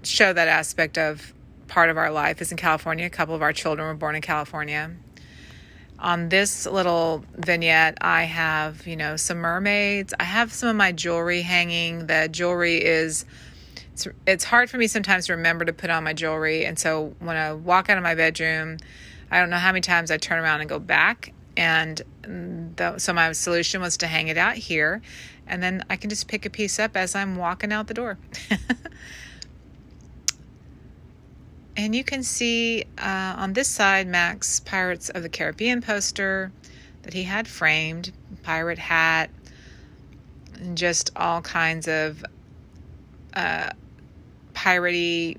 show that aspect of part of our life is in California. A couple of our children were born in California. On this little vignette, I have, some mermaids. I have some of my jewelry hanging. The jewelry it's hard for me sometimes to remember to put on my jewelry. And so when I walk out of my bedroom, I don't know how many times I turn around and go back And so my solution was to hang it out here, and then I can just pick a piece up as I'm walking out the door. And you can see on this side Mac's Pirates of the Caribbean poster that he had framed, pirate hat, and just all kinds of pirate.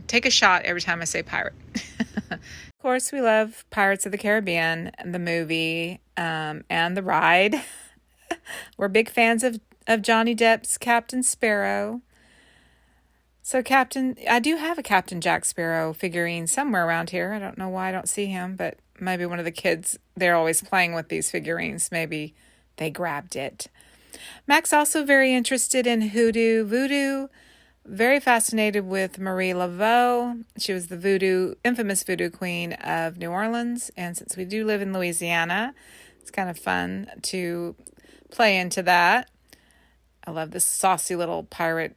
Take a shot every time I say pirate. Of course, we love Pirates of the Caribbean, the movie, and the ride. We're big fans of Johnny Depp's Captain Sparrow. So I do have a Captain Jack Sparrow figurine somewhere around here. I don't know why I don't see him, but maybe one of the kids, they're always playing with these figurines. Maybe they grabbed it. Mac's also very interested in voodoo, very fascinated with Marie Laveau. She was the infamous voodoo queen of New Orleans. And since we do live in Louisiana, it's kind of fun to play into that. I love this saucy little pirate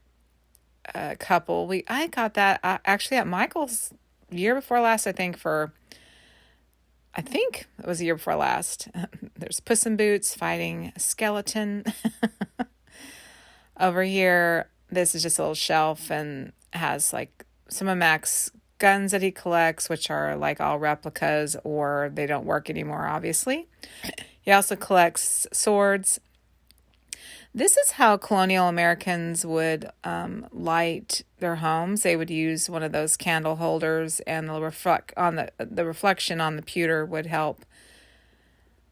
couple. I got that actually at Michael's year before last, I think it was the year before last. There's Puss in Boots fighting a skeleton. Over here, this is just a little shelf and has like some of Mac's guns that he collects, which are like all replicas or they don't work anymore, obviously. He also collects swords. This is how colonial Americans would light their homes. They would use one of those candle holders, and the reflection on the pewter would help.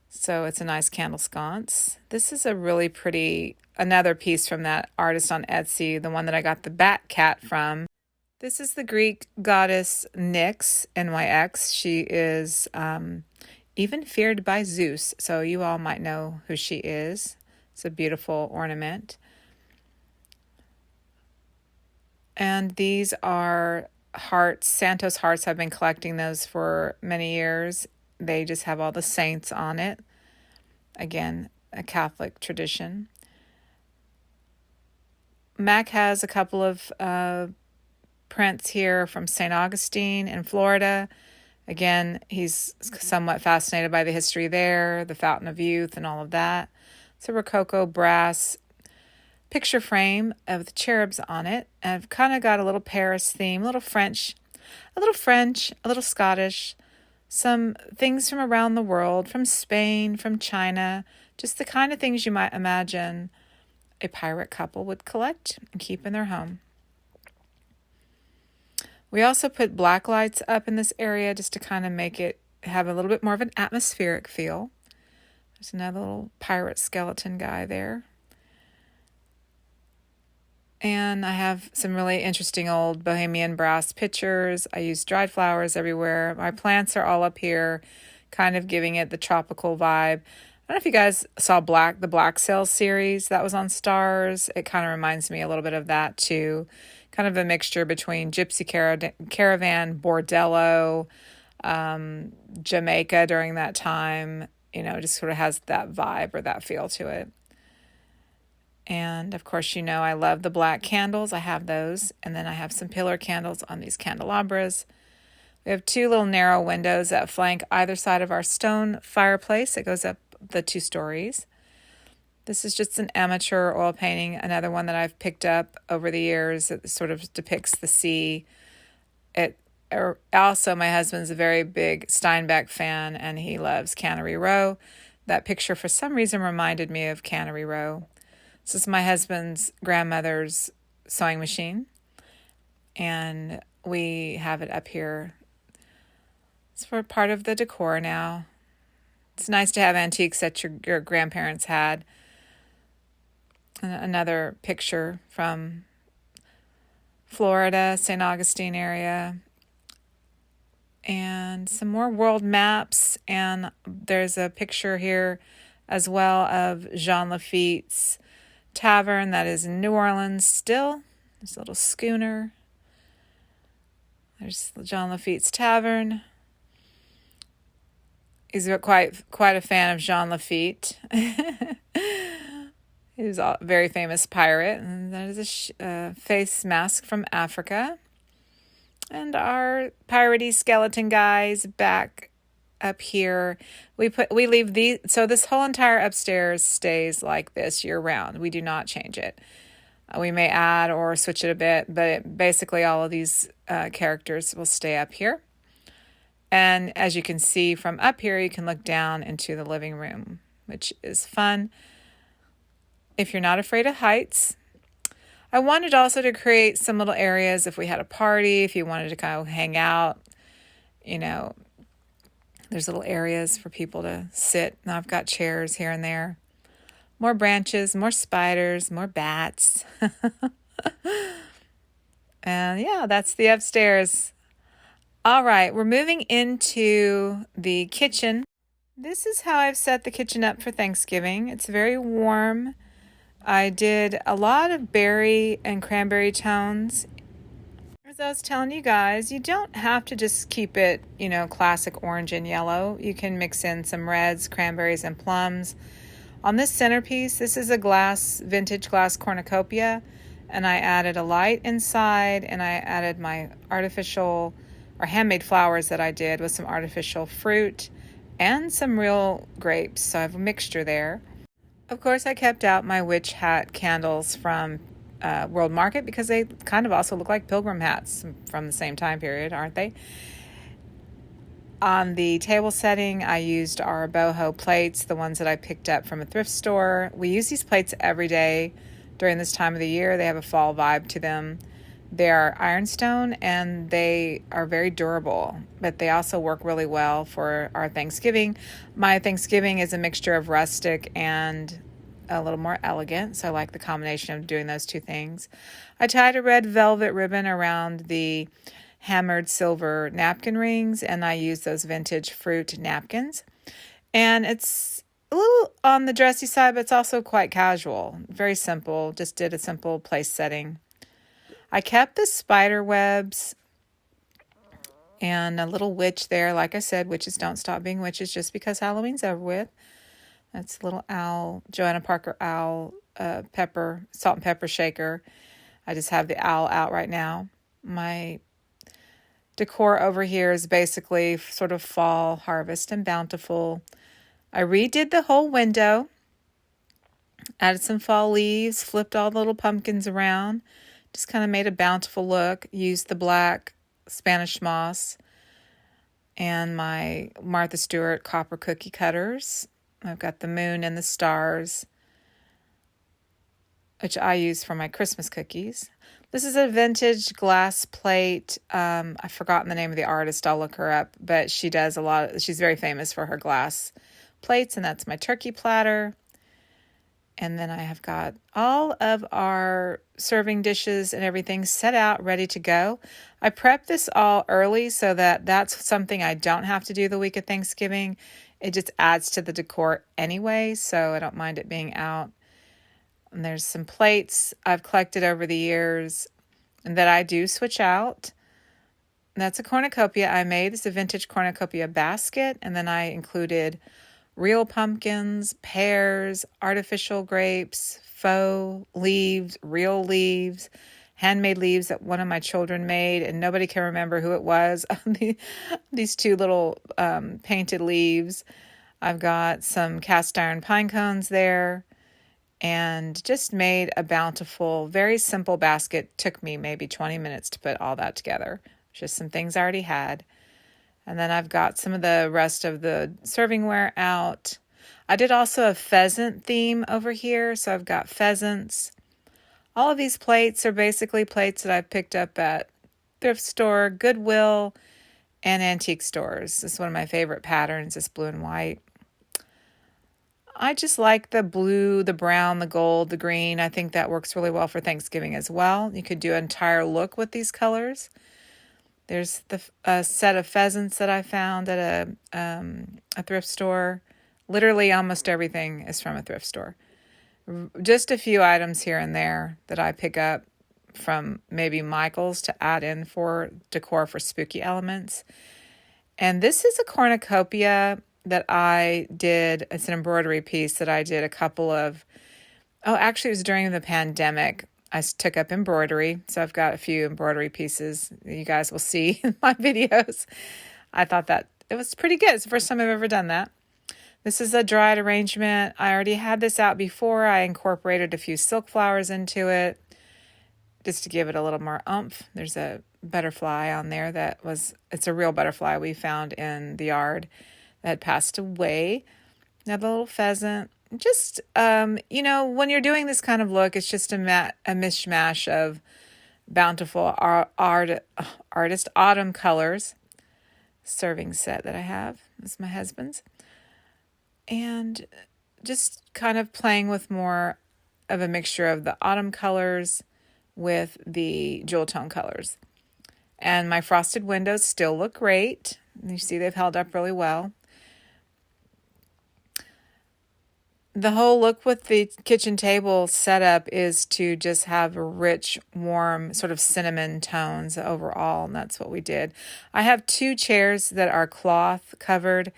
So it's a nice candle sconce. This is a really pretty, another piece from that artist on Etsy, the one that I got the bat cat from. This is the Greek goddess Nyx, Nyx. She is even feared by Zeus, so you all might know who she is. It's a beautiful ornament. And these are hearts, Santos hearts. I've been collecting those for many years. They just have all the saints on it. Again, a Catholic tradition. Mac has a couple of prints here from St. Augustine in Florida. Again, he's somewhat fascinated by the history there, the Fountain of Youth and all of that. It's a Rococo brass picture frame of the cherubs on it. And I've kind of got a little Paris theme, a little French, a little Scottish, some things from around the world, from Spain, from China, just the kind of things you might imagine a pirate couple would collect and keep in their home. We also put black lights up in this area just to kind of make it have a little bit more of an atmospheric feel. There's another little pirate skeleton guy there. And I have some really interesting old Bohemian brass pictures. I use dried flowers everywhere. My plants are all up here, kind of giving it the tropical vibe. I don't know if you guys saw the Black Sails series that was on Stars. It kind of reminds me a little bit of that too. Kind of a mixture between Gypsy Caravan, Bordello, Jamaica during that time. You know, just sort of has that vibe or that feel to it. And of course, you know, I love the black candles. I have those. And then I have some pillar candles on these candelabras. We have two little narrow windows that flank either side of our stone fireplace. It goes up the 2 stories. This is just an amateur oil painting, another one that I've picked up over the years. It sort of depicts the sea. Also, my husband's a very big Steinbeck fan, and he loves Cannery Row. That picture, for some reason, reminded me of Cannery Row. This is my husband's grandmother's sewing machine, and we have it up here. It's for part of the decor now. It's nice to have antiques that your grandparents had. Another picture from Florida, St. Augustine area. And some more world maps. And there's a picture here as well of Jean Lafitte's tavern that is in New Orleans still. There's a little schooner. There's Jean Lafitte's tavern. He's quite a fan of Jean Lafitte. He was a very famous pirate. And there's a face mask from Africa. And our piratey skeleton guys back up here. We leave these, so this whole entire upstairs stays like this year round. We do not change it. We may add or switch it a bit, but basically all of these characters will stay up here. And as you can see from up here, you can look down into the living room, which is fun if you're not afraid of heights. I wanted also to create some little areas if we had a party, if you wanted to kind of hang out, you know, there's little areas for people to sit. Now I've got chairs here and there. More branches, more spiders, more bats. And yeah, that's the upstairs. All right, we're moving into the kitchen. This is how I've set the kitchen up for Thanksgiving. It's very warm. I did a lot of berry and cranberry tones. As I was telling you guys, you don't have to just keep it, classic orange and yellow. You can mix in some reds, cranberries, and plums. On this centerpiece, this is a vintage glass cornucopia, and I added a light inside, and I added my artificial or handmade flowers that I did with some artificial fruit and some real grapes. So I have a mixture there. Of course, I kept out my witch hat candles from World Market because they kind of also look like pilgrim hats from the same time period, aren't they? On the table setting, I used our boho plates, the ones that I picked up from a thrift store. We use these plates every day during this time of the year. They have a fall vibe to them. They are ironstone and they are very durable, but they also work really well for our Thanksgiving. My Thanksgiving is a mixture of rustic and a little more elegant, so I like the combination of doing those two things. I tied a red velvet ribbon around the hammered silver napkin rings, and I used those vintage fruit napkins. And it's a little on the dressy side, but it's also quite casual. Very simple, just did a simple place setting. I kept the spider webs and a little witch there. Like I said, witches don't stop being witches just because Halloween's over with. That's a little owl, Joanna Parker owl, salt and pepper shaker. I just have the owl out right now. My decor over here is basically sort of fall, harvest, and bountiful. I redid the whole window, added some fall leaves, flipped all the little pumpkins around. Just kind of made a bountiful look. Used the black Spanish moss and my Martha Stewart copper cookie cutters. I've got the moon and the stars, which I use for my Christmas cookies. This is a vintage glass plate. I've forgotten the name of the artist. I'll look her up, but she does a lot. She's very famous for her glass plates, and that's my turkey platter. And then I have got all of our serving dishes and everything set out, ready to go. I prepped this all early so that that's something I don't have to do the week of Thanksgiving. It just adds to the decor anyway, so I don't mind it being out. And there's some plates I've collected over the years and that I do switch out. And that's a cornucopia I made. It's a vintage cornucopia basket, and then I included real pumpkins, pears, artificial grapes, faux leaves, real leaves, handmade leaves that one of my children made, and nobody can remember who it was. These two little painted leaves. I've got some cast iron pine cones there, and just made a bountiful, very simple basket. Took me maybe 20 minutes to put all that together. Just some things I already had. And then I've got some of the rest of the servingware out. I did also a pheasant theme over here. So I've got pheasants. All of these plates are basically plates that I've picked up at thrift store, Goodwill, and antique stores. This is one of my favorite patterns, this blue and white. I just like the blue, the brown, the gold, the green. I think that works really well for Thanksgiving as well. You could do an entire look with these colors. There's a set of pheasants that I found at a thrift store. Literally almost everything is from a thrift store. Just a few items here and there that I pick up from maybe Michael's to add in for decor for spooky elements. And this is a cornucopia that I did. It's an embroidery piece that I did actually it was during the pandemic. I took up embroidery, so I've got a few embroidery pieces that you guys will see in my videos. I thought that it was pretty good. It's the first time I've ever done that. This is a dried arrangement. I already had this out before. I incorporated a few silk flowers into it just to give it a little more oomph. There's a butterfly on there it's a real butterfly we found in the yard that had passed away. Another little pheasant. Just, when you're doing this kind of look, it's just a mishmash of bountiful artist autumn colors. Serving set that I have. It's my husband's. And just kind of playing with more of a mixture of the autumn colors with the jewel tone colors. And my frosted windows still look great. You see they've held up really well. The whole look with the kitchen table setup is to just have rich, warm, sort of cinnamon tones overall, and that's what we did. I have 2 chairs that are cloth covered,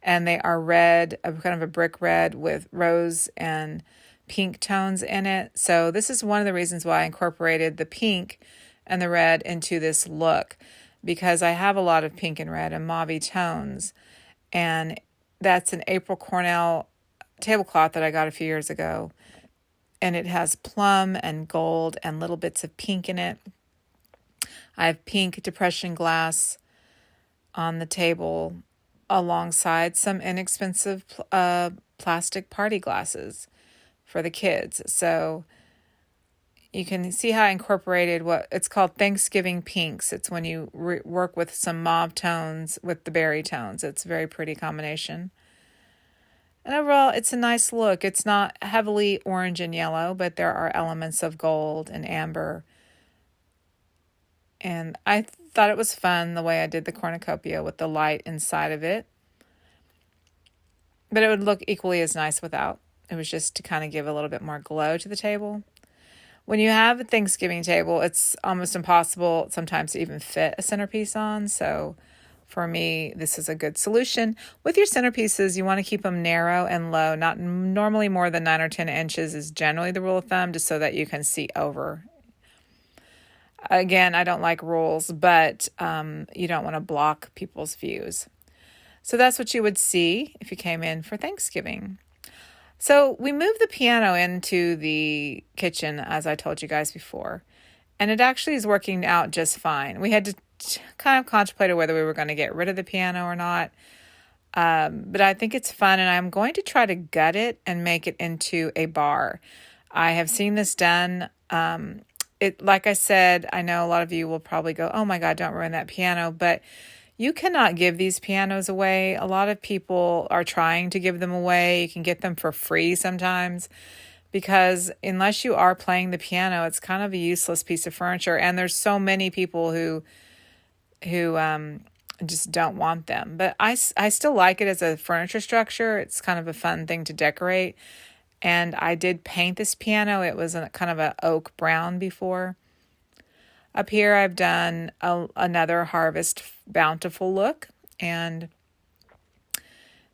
and they are red, kind of a brick red with rose and pink tones in it. So this is one of the reasons why I incorporated the pink and the red into this look, because I have a lot of pink and red and mauve tones, and that's an April Cornell tablecloth that I got a few years ago, and it has plum and gold and little bits of pink in it. I have pink depression glass on the table alongside some inexpensive plastic party glasses for the kids. So you can see how I incorporated what it's called Thanksgiving pinks. It's when you work with some mauve tones with the berry tones. It's a very pretty combination. And overall, it's a nice look. It's not heavily orange and yellow, but there are elements of gold and amber. And I thought it was fun the way I did the cornucopia with the light inside of it. But it would look equally as nice without. It was just to kind of give a little bit more glow to the table. When you have a Thanksgiving table, it's almost impossible sometimes to even fit a centerpiece on. So for me, this is a good solution. With your centerpieces, you want to keep them narrow and low. Not normally more than 9 or 10 inches is generally the rule of thumb, just so that you can see over. Again, I don't like rules, but you don't want to block people's views. So that's what you would see if you came in for Thanksgiving. So we moved the piano into the kitchen, as I told you guys before, and it actually is working out just fine. We had to kind of contemplated whether we were going to get rid of the piano or not. But I think it's fun, and I'm going to try to gut it and make it into a bar. I have seen this done. Like I said, I know a lot of you will probably go, oh my God, don't ruin that piano. But you cannot give these pianos away. A lot of people are trying to give them away. You can get them for free sometimes, because unless you are playing the piano, it's kind of a useless piece of furniture. And there's so many people who just don't want them. But I still like it as a furniture structure. It's kind of a fun thing to decorate. And I did paint this piano. It was kind of an oak brown before. Up here, I've done another Harvest Bountiful look and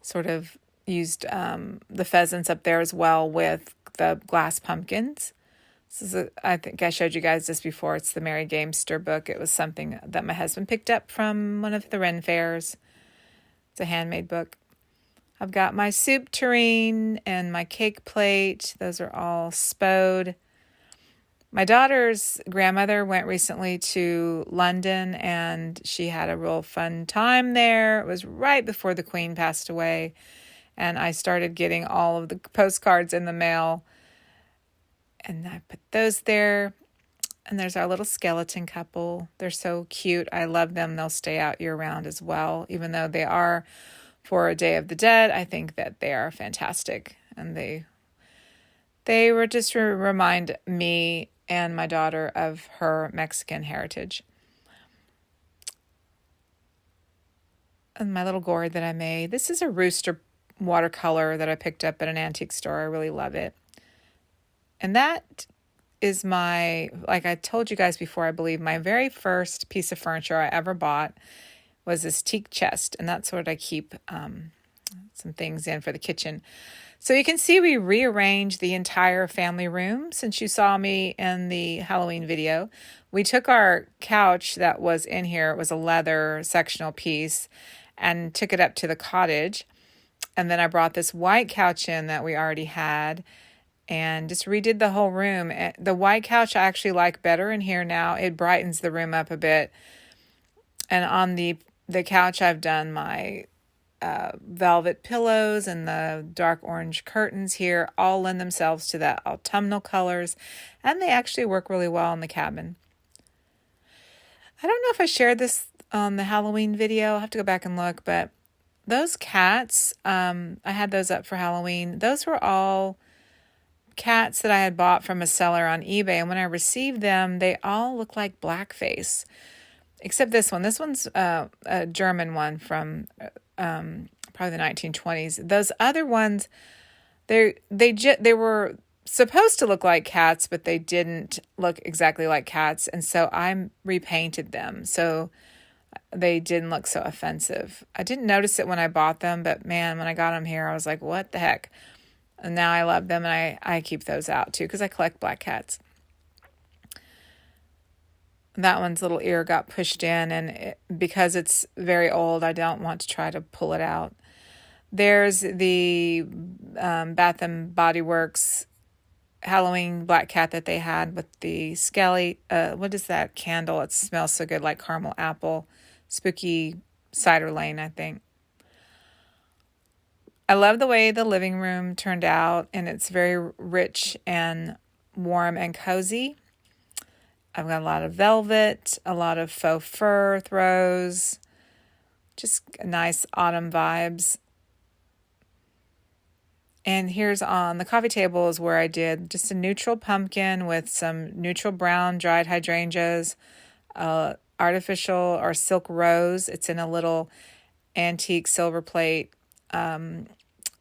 sort of used the pheasants up there as well with the glass pumpkins. I think I showed you guys this before. It's the Mary Gamester book. It was something that my husband picked up from one of the Ren fairs. It's a handmade book. I've got my soup tureen and my cake plate. Those are all spode. My daughter's grandmother went recently to London, and she had a real fun time there. It was right before the Queen passed away, and I started getting all of the postcards in the mail. And I put those there. And there's our little skeleton couple. They're so cute. I love them. They'll stay out year-round as well. Even though they are for a Day of the Dead, I think that they are fantastic. And they were just to remind me and my daughter of her Mexican heritage. And my little gourd that I made. This is a rooster watercolor that I picked up at an antique store. I really love it. And that is like I told you guys before, I believe, my very first piece of furniture I ever bought was this teak chest. And that's what I keep some things in for the kitchen. So you can see we rearranged the entire family room since you saw me in the Halloween video. We took our couch that was in here. It was a leather sectional piece. and took it up to the cottage. And then I brought this white couch in that we already had and just redid the whole room. The white couch I actually like better in here now. It brightens the room up a bit. And on the couch, I've done my velvet pillows, and the dark orange curtains here all lend themselves to that autumnal colors, and they actually work really well in the cabin. I don't know if I shared this on the Halloween video. I'll have to go back and look, but those cats, I had those up for Halloween. Those were all cats that I had bought from a seller on eBay, and when I received them, they all look like blackface, except this one. This one's a German one from probably the 1920s. Those other ones, they were supposed to look like cats, but they didn't look exactly like cats, and so I repainted them so they didn't look so offensive. I didn't notice it when I bought them, but man, when I got them here, I was like, what the heck? And now I love them, and I keep those out too because I collect black cats. That one's little ear got pushed in, and because it's very old, I don't want to try to pull it out. There's the Bath and Body Works Halloween black cat that they had with the skelly. What is that candle? It smells so good, like caramel apple. Spooky Cider Lane, I think. I love the way the living room turned out, and it's very rich and warm and cozy. I've got a lot of velvet, a lot of faux fur throws, just nice autumn vibes. And here's on the coffee table is where I did just a neutral pumpkin with some neutral brown dried hydrangeas, artificial or silk rose. It's in a little antique silver plate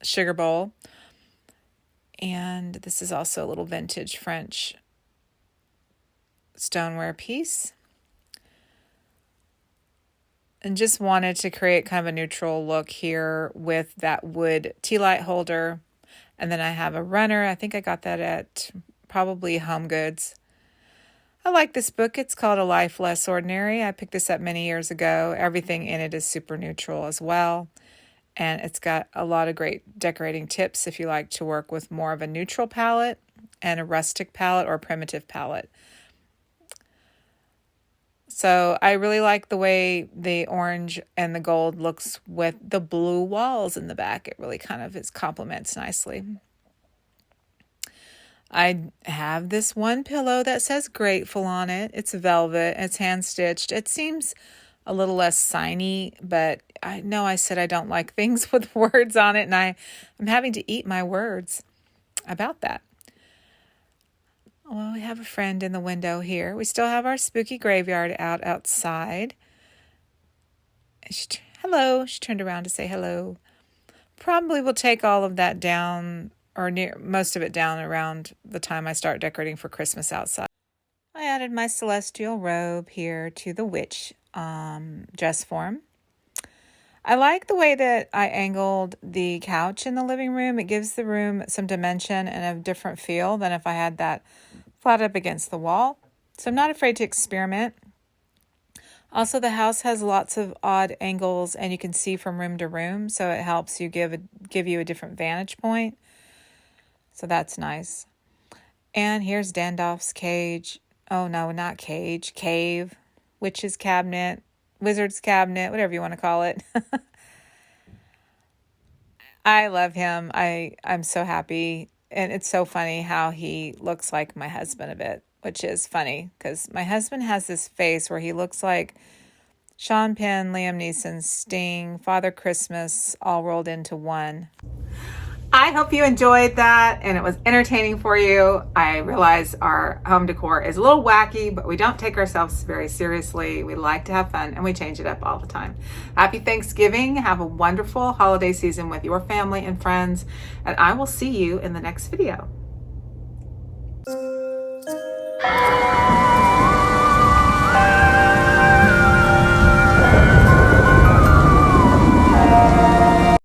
sugar bowl. And this is also a little vintage French stoneware piece, and just wanted to create kind of a neutral look here with that wood tea light holder. And then I have a runner. I think I got that at probably Home Goods. I like this book. It's called A Life Less Ordinary. I picked this up many years ago. Everything in it is super neutral as well, and it's got a lot of great decorating tips if you like to work with more of a neutral palette and a rustic palette or primitive palette. So I really like the way the orange and the gold looks with the blue walls in the back. It really kind of complements nicely. I have this one pillow that says grateful on it. It's velvet. It's hand stitched. It seems a little less signy, but I know I said I don't like things with words on it, and I'm having to eat my words about that. Well, we have a friend in the window here. We still have our spooky graveyard outside. Hello. She turned around to say hello. Probably will take all of that down, or most of it down around the time I start decorating for Christmas outside. I added my celestial robe here to the witch dress form. I like the way that I angled the couch in the living room. It gives the room some dimension and a different feel than if I had that flat up against the wall. So I'm not afraid to experiment. Also, the house has lots of odd angles, and you can see from room to room, so it helps you give you a different vantage point. So that's nice. And here's Dandolph's cage. Oh no, not cage, cave, witch's cabinet, wizard's cabinet, whatever you want to call it. I love him. I'm so happy. And it's so funny how he looks like my husband a bit, which is funny because my husband has this face where he looks like Sean Penn, Liam Neeson, Sting, Father Christmas, all rolled into one. I hope you enjoyed that and it was entertaining for you. I realize our home decor is a little wacky, but we don't take ourselves very seriously. We like to have fun and we change it up all the time. Happy Thanksgiving. Have a wonderful holiday season with your family and friends, and I will see you in the next video.